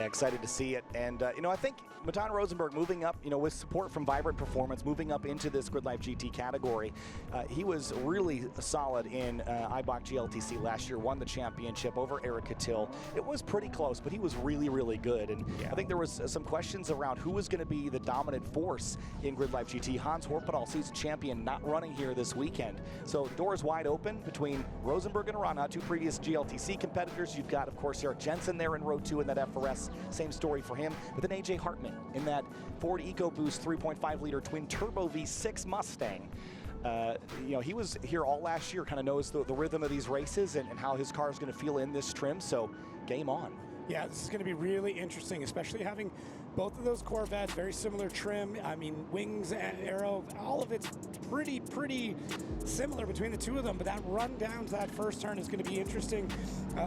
Yeah, excited to see it. And, you know, I think Matan Rosenberg moving up, you know, with support from Vibrant Performance, moving up into this GRIDLIFE GT category, he was really solid in IBOC GLTC last year, won the championship over Eric Catil. It was pretty close, but he was really, really good. And I think there was some questions around who was going to be the dominant force in GRIDLIFE GT. Hans Horpedal, season champion, not running here this weekend. So doors wide open between Rosenberg and Arana, two previous GLTC competitors. You've got, of course, Eric Jensen there in row 2 in that FRS. Same story for him. But then AJ Hartman in that Ford EcoBoost 3.5-liter twin-turbo V6 Mustang. You know, he was here all last year, kind of knows the rhythm of these races and how his car is going to feel in this trim. So game on. Yeah, this is going to be really interesting, especially having both of those Corvettes, very similar trim. I mean, wings, aero, all of it's pretty similar between the two of them, but that run down to that first turn is going to be interesting.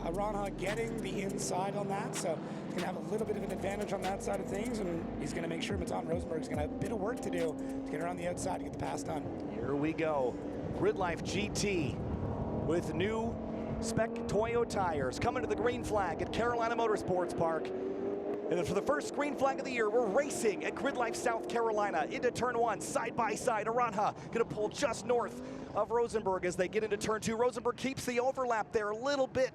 Arana getting the inside on that, so he's going to have a little bit of an advantage on that side of things, and he's going to make sure Matan Rosenberg is going to have a bit of work to do to get around the outside to get the pass done. Here we go. GRIDLIFE GT with new Spec Toyo tires coming to the green flag at Carolina Motorsports Park. And then for the first green flag of the year, we're racing at GRIDLIFE South Carolina into turn 1, side by side. Arana gonna pull just north of Rosenberg as they get into turn 2. Rosenberg keeps the overlap there, a little bit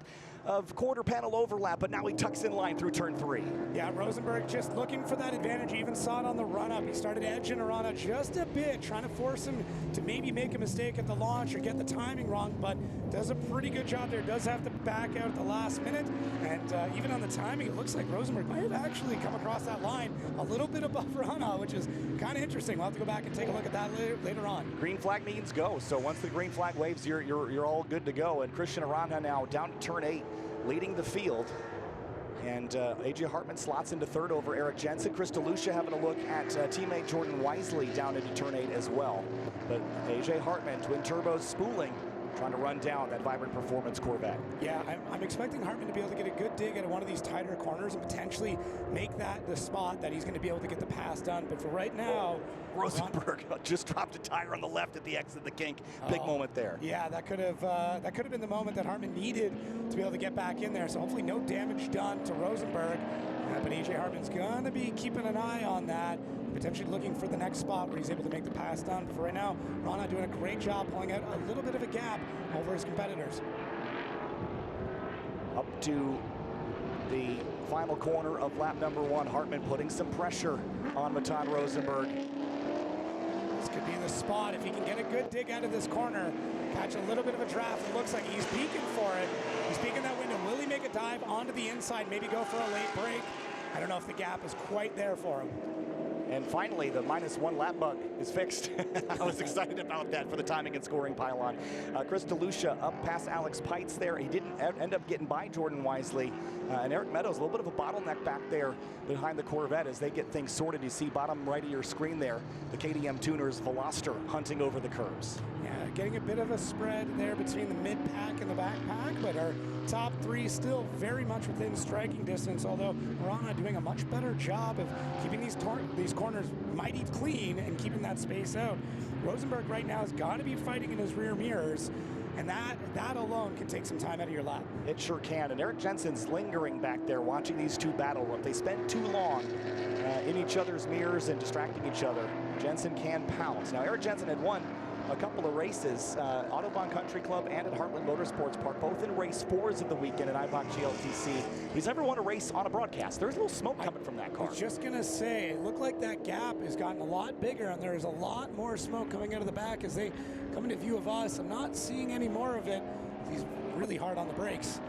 of quarter panel overlap, but now he tucks in line through turn 3. Yeah, Rosenberg just looking for that advantage. You even saw it on the run-up. He started edging Arana just a bit, trying to force him to maybe make a mistake at the launch or get the timing wrong, but does a pretty good job there. Does have to back out at the last minute, and even on the timing, it looks like Rosenberg might have actually come across that line a little bit above Arana, which is kind of interesting. We'll have to go back and take a look at that later on. Green flag means go, so once the green flag waves, you're all good to go. And Christian Arana now down to turn 8, leading the field. And AJ Hartman slots into third over Eric Jensen. Chris DeLucia having a look at teammate Jordan Wisely down into turn 8 as well. But AJ Hartman, twin turbos spooling, trying to run down that Vibrant Performance Corvette. Yeah, I'm expecting Hartman to be able to get a good dig at one of these tighter corners and potentially make that the spot that he's going to be able to get the pass done. But for right now, Rosenberg just dropped a tire on the left at the exit of the kink. Big moment there. Yeah, that could have been the moment that Hartman needed to be able to get back in there. So hopefully no damage done to Rosenberg. But AJ Hartman's going to be keeping an eye on that, potentially looking for the next spot where he's able to make the pass down. But for right now, Arana doing a great job pulling out a little bit of a gap over his competitors. Up to the final corner of lap number 1, Hartman putting some pressure on Matan Rosenberg. This could be the spot if he can get a good dig out of this corner, catch a little bit of a draft. It looks like he's peeking for it. He's peeking that window. Will he make a dive onto the inside, maybe go for a late break? I don't know if the gap is quite there for him. And finally, the -1 lap bug is fixed. I was excited about that for the timing and scoring pylon. Chris DeLucia up past Alex Pites there. He didn't end up getting by Jordan Wisely. And Eric Meadows, a little bit of a bottleneck back there behind the Corvette as they get things sorted. You see bottom right of your screen there, the KTM Tuners Veloster hunting over the curbs. Yeah, getting a bit of a spread there between the mid-pack and the back-pack, but our top 3 still very much within striking distance, although Arana doing a much better job of keeping these corners mighty clean and keeping that space out. Rosenberg right now has got to be fighting in his rear mirrors, and that alone can take some time out of your lap. It sure can, and Eric Jensen's lingering back there watching these two battle. If they spend too long in each other's mirrors and distracting each other, Jensen can pounce. Now, Eric Jensen had won a couple of races, Autobahn Country Club and at Heartland Motorsports Park, both in race 4s of the weekend at IBOC GLTC. He's never won a race on a broadcast. There's a little smoke coming from that car. I was just going to say, it looked like that gap has gotten a lot bigger, and there's a lot more smoke coming out of the back as they come into view of us. I'm not seeing any more of it. He's really hard on the brakes.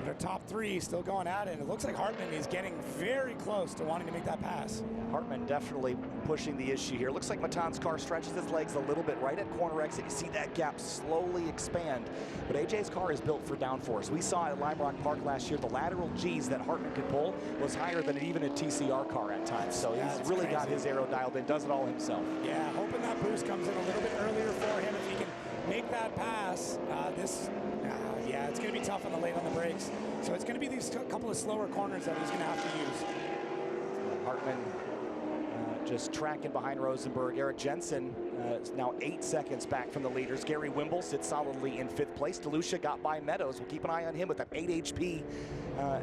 But our top 3 still going at it, and it looks like Hartman is getting very close to wanting to make that pass. Hartman definitely pushing the issue here. Looks like Matan's car stretches its legs a little bit right at corner exit. You see that gap slowly expand. But AJ's car is built for downforce. We saw at Lime Rock Park last year, the lateral G's that Hartman could pull was higher than even a TCR car at times. So he's really got his aero dialed in, does it all himself. Yeah, hoping that boost comes in a little bit earlier for him. If he can make that pass, yeah, it's going to be tough on the brakes. So it's going to be these couple of slower corners that he's going to have to use. Hartman just tracking behind Rosenberg. Eric Jensen is now 8 seconds back from the leaders. Gary Wimble sits solidly in 5th place. DeLucia got by Meadows. We'll keep an eye on him with that 8 HP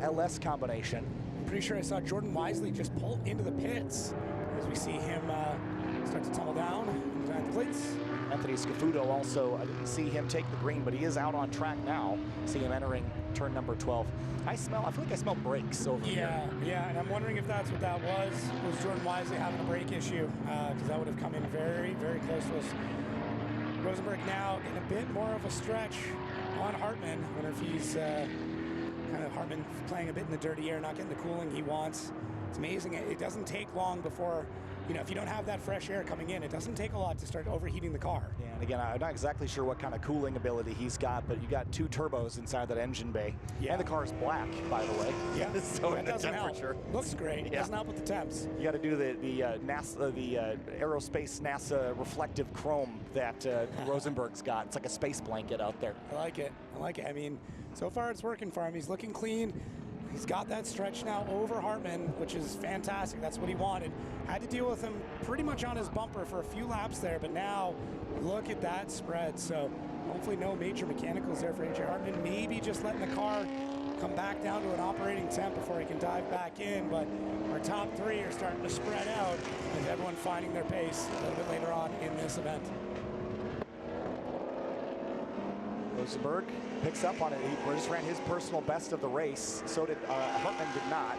LS combination. I'm pretty sure I saw Jordan Wisely just pull into the pits as we see him start to tumble down behind the plates. Anthony Scafuto also, I didn't see him take the green, but he is out on track now. See him entering turn number 12. I feel like I smell brakes over here. Yeah, and I'm wondering if that's what that was. Was Jordan Wisely having a brake issue? Because that would have come in very, very close to us. Rosenberg now in a bit more of a stretch on Hartman. I wonder if he's kind of Hartman playing a bit in the dirty air, not getting the cooling he wants. It's amazing. It doesn't take long before, if you don't have that fresh air coming in, it doesn't take a lot to start overheating the car. Yeah, and again, I'm not exactly sure what kind of cooling ability he's got, but you got 2 turbos inside that engine bay. Yeah. And the car's black, by the way. Yeah. So that doesn't temperature. Help. Looks great. Yeah. Doesn't help with the temps. You got to do the aerospace NASA reflective chrome that Rosenberg's got. It's like a space blanket out there. I like it. I mean, so far it's working for him. He's looking clean. He's got that stretch now over Hartman, which is fantastic. That's what he wanted. Had to deal with him pretty much on his bumper for a few laps there, but now look at that spread. So hopefully no major mechanicals there for AJ Hartman. Maybe just letting the car come back down to an operating temp before he can dive back in. But our top 3 are starting to spread out with everyone finding their pace a little bit later on in this event. Rosenberg picks up on it. He just ran his personal best of the race. So did Hartman did not.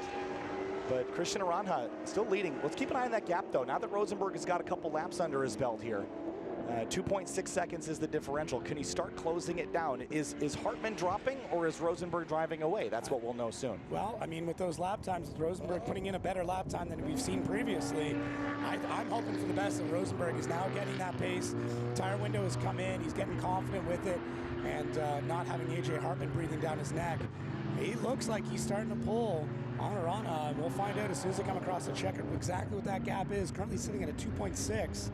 But Christian Aranja still leading. Let's keep an eye on that gap, though. Now that Rosenberg has got a couple laps under his belt here. 2.6 seconds is the differential. Can he start closing it down? Is Hartman dropping, or is Rosenberg driving away? That's what we'll know soon. Well, I mean, with those lap times, with Rosenberg putting in a better lap time than we've seen previously, I'm hoping for the best that Rosenberg is now getting that pace. Tire window has come in. He's getting confident with it, and not having AJ Hartman breathing down his neck. He looks like he's starting to pull on Arana, and we'll find out as soon as they come across the checker exactly what that gap is. Currently sitting at a 2.6.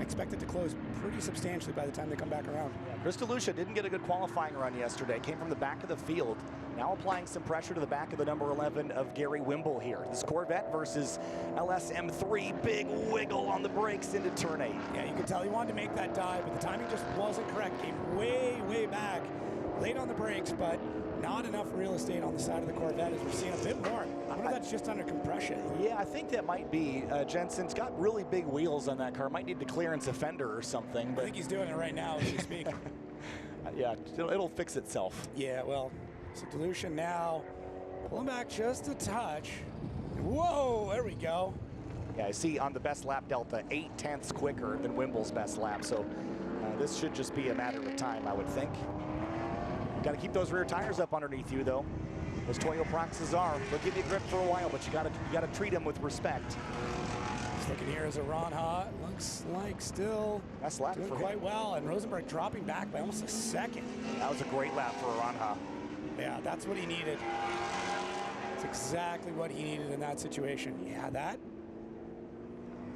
Expected to close pretty substantially by the time they come back around. Yeah, Chris DeLucia didn't get a good qualifying run yesterday. Came from the back of the field. Now applying some pressure to the back of the number 11 of Gary Wimble here. This Corvette versus LSM3. Big wiggle on the brakes into turn 8. Yeah, you could tell he wanted to make that dive, but the timing just wasn't correct. Came way, way back. Late on the brakes, but not enough real estate on the side of the Corvette as we're seeing a bit more. I wonder if that's just under compression. Yeah, I think that might be. Jensen's got really big wheels on that car. Might need to clearance a fender or something. But I think he's doing it right now as we speak. Yeah, it'll fix itself. Yeah, well, so DeLucia now pulling back just a touch. Whoa, there we go. Yeah, I see on the best lap delta, 0.8 quicker than Wimble's best lap. So this should just be a matter of time, I would think. Got to keep those rear tires up underneath you, though. Those Toyo Proxes are. They'll give you grip for a while, but you got to treat them with respect. Just looking here as Aranja, looks like still best lap doing for quite him. well, and Rosenberg dropping back by almost a second. That was a great lap for Aranja. Yeah, that's what he needed. That's exactly what he needed in that situation. Yeah, that.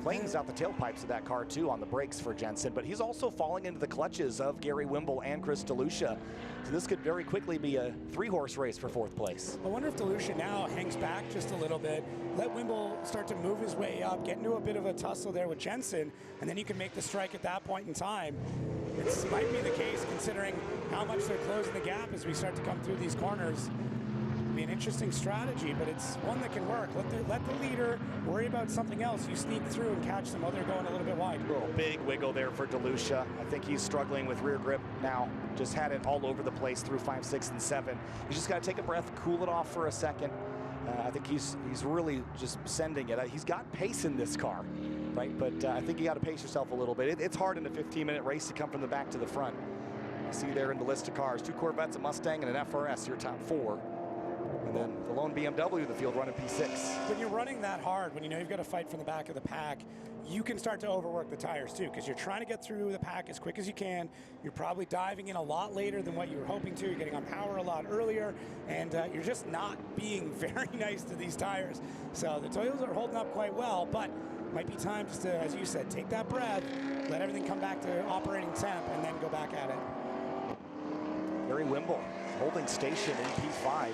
Flames out the tailpipes of that car, too, on the brakes for Jensen, but he's also falling into the clutches of Gary Wimble and Chris DeLucia. So this could very quickly be a 3-horse race for 4th place. I wonder if DeLucia now hangs back just a little bit, let Wimble start to move his way up, get into a bit of a tussle there with Jensen, and then you can make the strike at that point in time. This might be the case considering how much they're closing the gap as we start to come through these corners. Be an interesting strategy, but it's one that can work. Let the leader worry about something else. You sneak through and catch them while they're going a little bit wide. Little big wiggle there for DeLucia. I think he's struggling with rear grip now. Just had it all over the place through 5, 6, and 7. He's just got to take a breath, cool it off for a second. I think he's really just sending it. He's got pace in this car, right? But I think you got to pace yourself a little bit. It's hard in a 15-minute race to come from the back to the front. You see there in the list of cars, 2 Corvettes, a Mustang, and an FRS, your top 4. And then the lone BMW in the field running P6. When you're running that hard, when you know you've got to fight from the back of the pack, you can start to overwork the tires too, because you're trying to get through the pack as quick as you can. You're probably diving in a lot later than what you were hoping to. You're getting on power a lot earlier, and you're just not being very nice to these tires. So the Toyotas are holding up quite well, but might be time just to, as you said, take that breath, let everything come back to operating temp, and then go back at it. Gary Wimble holding station in P5.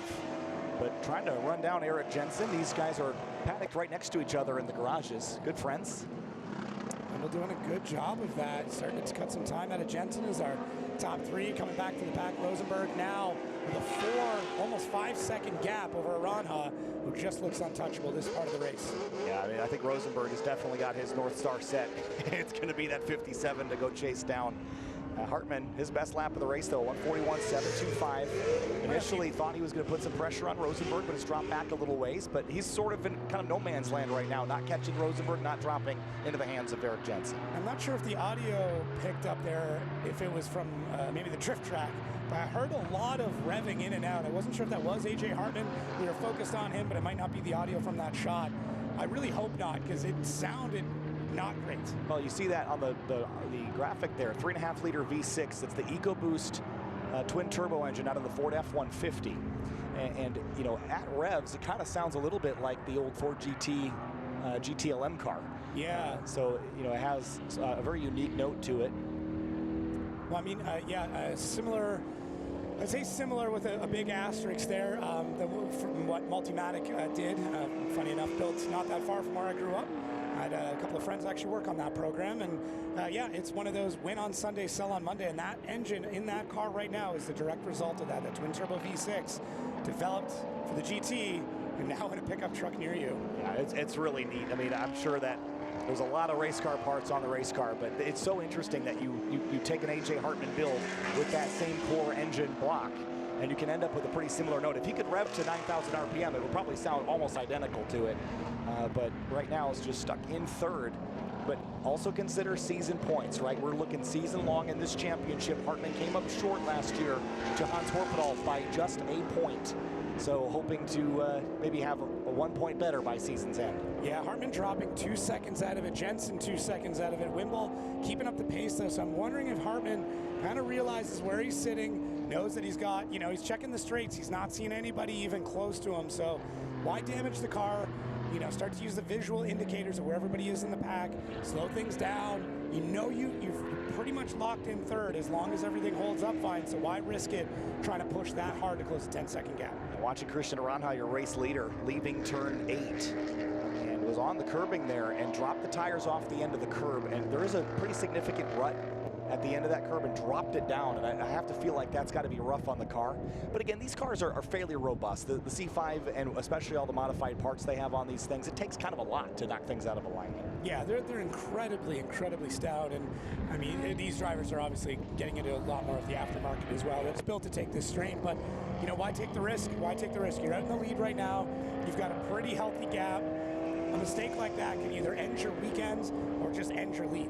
But trying to run down Eric Jensen. These guys are panicked right next to each other in the garages. Good friends. Wimble doing a good job of that. Starting to cut some time out of Jensen as our top 3 coming back to the pack. Rosenberg now with a almost 5-second gap over Aranha, who just looks untouchable this part of the race. Yeah, I mean, I think Rosenberg has definitely got his North Star set. It's going to be that 57 to go chase down Hartman. His best lap of the race, though, 141.725. Initially thought he was going to put some pressure on Rosenberg, but it's dropped back a little ways. But he's sort of in kind of no man's land right now, not catching Rosenberg, not dropping into the hands of Eric Jensen. I'm not sure if the audio picked up there, if it was from maybe the drift track, but I heard a lot of revving in and out. I wasn't sure if that was A.J. Hartman. We were focused on him, but it might not be the audio from that shot. I really hope not, because it sounded not great. Well, you see that on the graphic there, 3.5-liter V6. It's the EcoBoost twin turbo engine out of the Ford F-150. And you know, at revs, it kind of sounds a little bit like the old Ford GT GTLM car. Yeah. So, you know, it has a very unique note to it. Well, I mean, similar. I'd say similar with a big asterisk there from what Multimatic did. Funny enough, built not that far from where I grew up. I had a couple of friends actually work on that program, and yeah, it's one of those win on Sunday, sell on Monday, and that engine in that car right now is the direct result of that. The twin turbo V6 developed for the GT, and now in a pickup truck near you. Yeah, it's really neat. I mean, I'm sure that there's a lot of race car parts on the race car, but it's so interesting that you take an A.J. Hartman build with that same core engine block, and you can end up with a pretty similar note. If he could rev to 9,000 RPM, it would probably sound almost identical to it. But right now it's just stuck in third. But also consider season points, right? We're looking season long in this championship. Hartman came up short last year to Hans Horpedal by just a point. So hoping to maybe have a 1 point better by season's end. Yeah, Hartman dropping 2 seconds out of it. Jensen 2 seconds out of it. Wimble keeping up the pace though. So I'm wondering if Hartman kind of realizes where he's sitting, knows that he's got, you know, he's checking the straights. He's not seeing anybody even close to him. So why damage the car? You know, start to use the visual indicators of where everybody is in the pack. Slow things down. You know you've pretty much locked in third as long as everything holds up fine. So why risk it trying to push that hard to close a 10-second gap? Watching Christian Aranha, your race leader, leaving turn 8. And was on the curbing there and dropped the tires off the end of the curb. And there is a pretty significant rut at the end of that curb and dropped it down. And I have to feel like that's got to be rough on the car. But again, these cars are fairly robust. The C5 and especially all the modified parts they have on these things, it takes kind of a lot to knock things out of alignment. Yeah, they're incredibly stout. And I mean, these drivers are obviously getting into a lot more of the aftermarket as well. It's built to take this strain, but you know, why take the risk? Why take the risk? You're out in the lead right now. You've got a pretty healthy gap. A mistake like that can either end your weekends or just end your lead.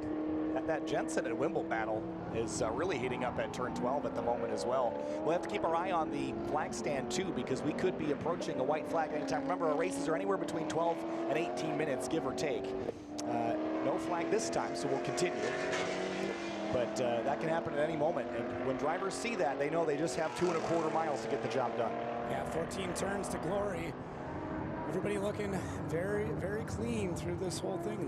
That Jensen and Wimble battle is really heating up at turn 12 at the moment as well. We'll have to keep our eye on the flag stand too, because we could be approaching a white flag anytime. Remember, our races are anywhere between 12 and 18 minutes, give or take. No flag this time, so we'll continue. But that can happen at any moment. And when drivers see that, they know they just have 2.25 miles to get the job done. Yeah, 14 turns to glory. Everybody looking very, very clean through this whole thing.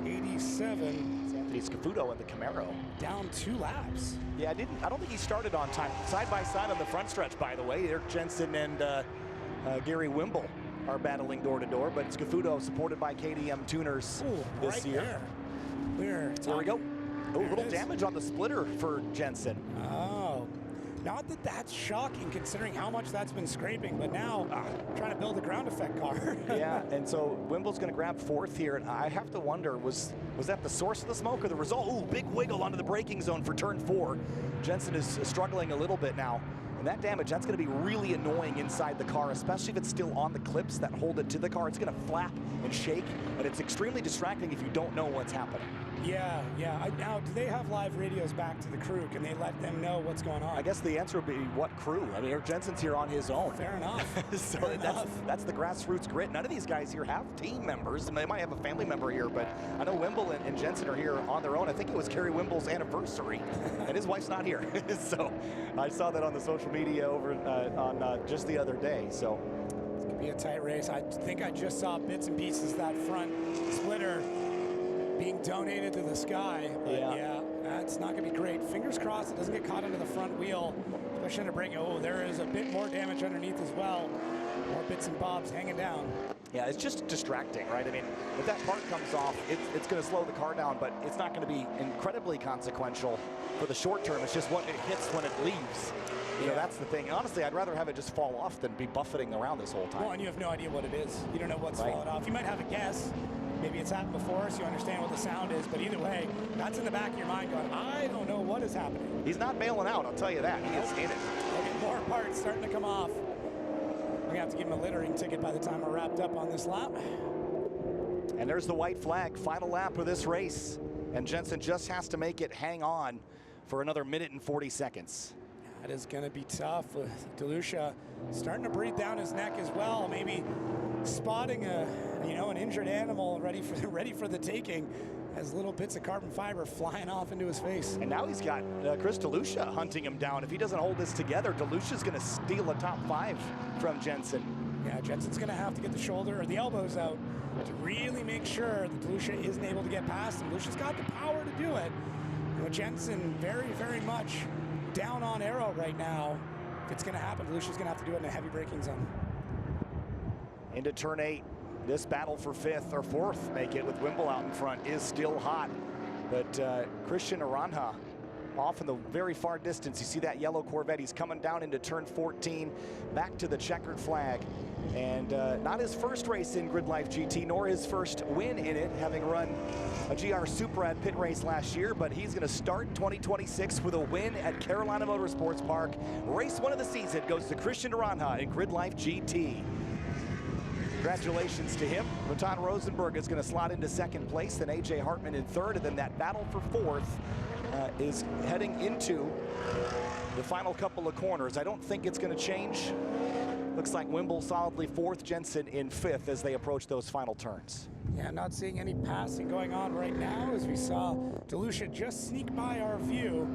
The 87. It's Scafuto in the Camaro. Down 2 laps. Yeah, I don't think he started on time. Side by side on the front stretch, by the way. Eric Jensen and Gary Wimble are battling door to door, but Scafuto supported by KDM tuners this right year. There we go. Oh, a little damage on the splitter for Jensen. Oh. Not that that's shocking considering how much that's been scraping, but now trying to build a ground effect car. Yeah, and so Wimble's going to grab 4th here, and I have to wonder, was that the source of the smoke or the result? Ooh, big wiggle onto the braking zone for turn 4. Jensen is struggling a little bit now, and that damage, that's going to be really annoying inside the car, especially if it's still on the clips that hold it to the car. It's going to flap and shake, and it's extremely distracting if you don't know what's happening. Yeah. Now, do they have live radios back to the crew? Can they let them know what's going on? I guess the answer would be what crew? I mean, Eric Jensen's here on his own. Fair enough. So that's the grassroots grit. None of these guys here have team members. They might have a family member here, but I know Wimble and Jensen are here on their own. I think it was Kerry Wimble's anniversary, and his wife's not here. So I saw that on the social media over on just the other day. So it's gonna be a tight race. I think I just saw bits and pieces of that front splitter being donated to the sky. But yeah, that's not going to be great. Fingers crossed it doesn't get caught into the front wheel, especially under braking. Oh, there is a bit more damage underneath as well. More bits and bobs hanging down. Yeah, it's just distracting, right? I mean, if that part comes off, it's going to slow the car down, but it's not going to be incredibly consequential for the short term. It's just what it hits when it leaves. You know, that's the thing. Honestly, I'd rather have it just fall off than be buffeting around this whole time. Well, and you have no idea what it is. You don't know what's falling off. You might have a guess. Maybe it's happened before, so you understand what the sound is. But either way, that's in the back of your mind going, I don't know what is happening. He's not bailing out, I'll tell you that. He is in it. Okay, more parts starting to come off. We're going to have to give him a littering ticket by the time we're wrapped up on this lap. And there's the white flag, final lap of this race. And Jensen just has to make it hang on for another minute and 40 seconds. That is going to be tough with DeLucia starting to breathe down his neck as well. Maybe spotting an injured animal ready for the taking, as little bits of carbon fiber flying off into his face. And now he's got Chris DeLucia hunting him down. If he doesn't hold this together, DeLucia's going to steal a top 5 from Jensen. Yeah, Jensen's going to have to get the shoulder or the elbows out to really make sure that DeLucia isn't able to get past him. DeLucia's got the power to do it. And with Jensen very, very much down on aero right now, if it's going to happen, DeLucia's going to have to do it in a heavy braking zone. Into turn 8. This battle for 5th or 4th, make it with Wimble out in front, is still hot. But Christian Aranja off in the very far distance. You see that yellow Corvette. He's coming down into turn 14, back to the checkered flag. And not his first race in GRIDLIFE GT, nor his first win in it, having run a GR Super pit race last year. But he's going to start 2026 with a win at Carolina Motorsports Park. Race 1 of the season goes to Christian Aranja in GRIDLIFE GT. Congratulations to him. Matan Rosenberg is going to slot into 2nd place, then A.J. Hartman in 3rd, and then that battle for 4th is heading into the final couple of corners. I don't think it's going to change. Looks like Wimble solidly 4th, Jensen in 5th as they approach those final turns. Yeah, not seeing any passing going on right now, as we saw DeLucia just sneak by our view.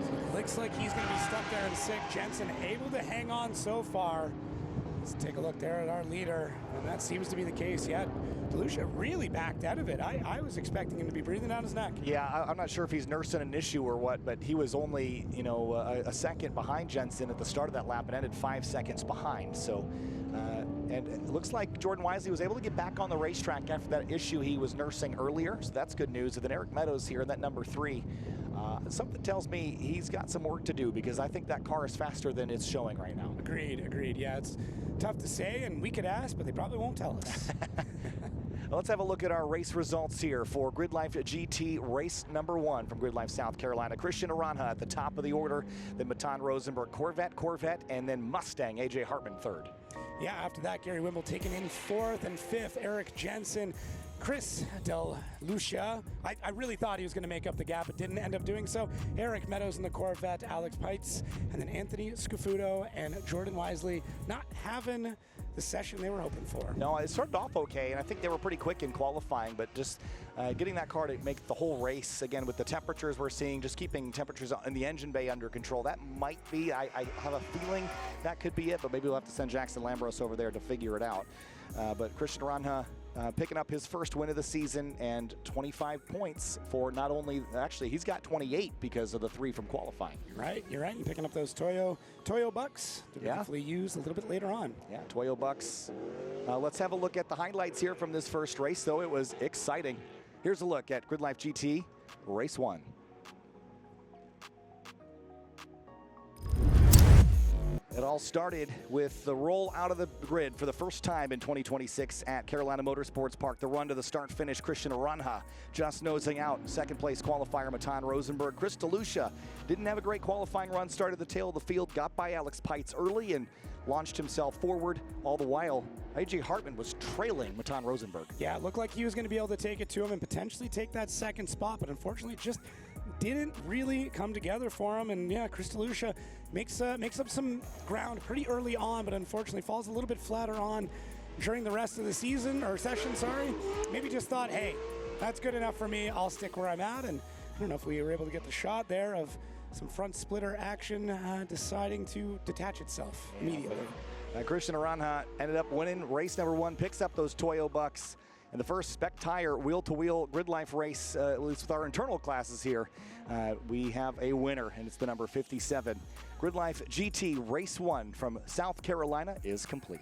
So it looks like he's going to be stuck there in 6th. Jensen able to hang on so far. Let's take a look there at our leader, and that seems to be the case. Yeah, DeLucia really backed out of it. I was expecting him to be breathing down his neck. Yeah, I'm not sure if he's nursing an issue or what, but he was only, a second behind Jensen at the start of that lap and ended 5 seconds behind. So, and it looks like Jordan Wisely was able to get back on the racetrack after that issue he was nursing earlier. So that's good news. And then Eric Meadows here in that number 3. Something tells me he's got some work to do, because I think that car is faster than it's showing right now. Agreed. Yeah, it's tough to say, and we could ask, but they probably won't tell us. Let's have a look at our race results here for GRIDLIFE GT race number 1 from GRIDLIFE South Carolina. Christian Aranja at the top of the order, then Matan Rosenberg, Corvette, and then Mustang, A.J. Hartman 3rd. Yeah, after that, Gary Wimble taking in 4th and 5th. Eric Jensen, Chris DeLucia. I really thought he was going to make up the gap, but didn't end up doing so. Eric Meadows in the Corvette, Alex Pites, and then Anthony Scafuto and Jordan Wisely not having the session they were hoping for. No, it started off okay, and I think they were pretty quick in qualifying, but just getting that car to make the whole race, again, with the temperatures we're seeing, just keeping temperatures in the engine bay under control, that might be, I have a feeling that could be it, but maybe we'll have to send Jackson Lambros over there to figure it out. But Christian Aranja picking up his first win of the season, and 25 points for not only, actually, he's got 28 because of the 3 from qualifying. You're right. You're picking up those Toyo bucks to hopefully use a little bit later on. Yeah, Toyo bucks. Let's have a look at the highlights here from this first race, though. It was exciting. Here's a look at GRIDLIFE GT race 1. It all started with the roll out of the grid for the first time in 2026 at Carolina Motorsports Park. The run to the start-finish, Christian Aranja just nosing out. 2nd place qualifier, Matan Rosenberg. Chris DeLucia didn't have a great qualifying run, started the tail of the field, got by Alex Pites early and launched himself forward. All the while, A.J. Hartman was trailing Matan Rosenberg. Yeah, it looked like he was going to be able to take it to him and potentially take that 2nd spot, but unfortunately it just didn't really come together for him. And yeah, Chris DeLucia makes up some ground pretty early on, but unfortunately falls a little bit flatter on during the rest of the season, or session, sorry. Maybe just thought, hey, that's good enough for me. I'll stick where I'm at. And I don't know if we were able to get the shot there of some front splitter action deciding to detach itself immediately. Christian Aranja ended up winning race number 1, picks up those Toyo bucks. And the first spec tire wheel-to-wheel GRIDLIFE race, at least with our internal classes here, we have a winner, and it's the number 57. GRIDLIFE GT Race 1 from South Carolina is complete.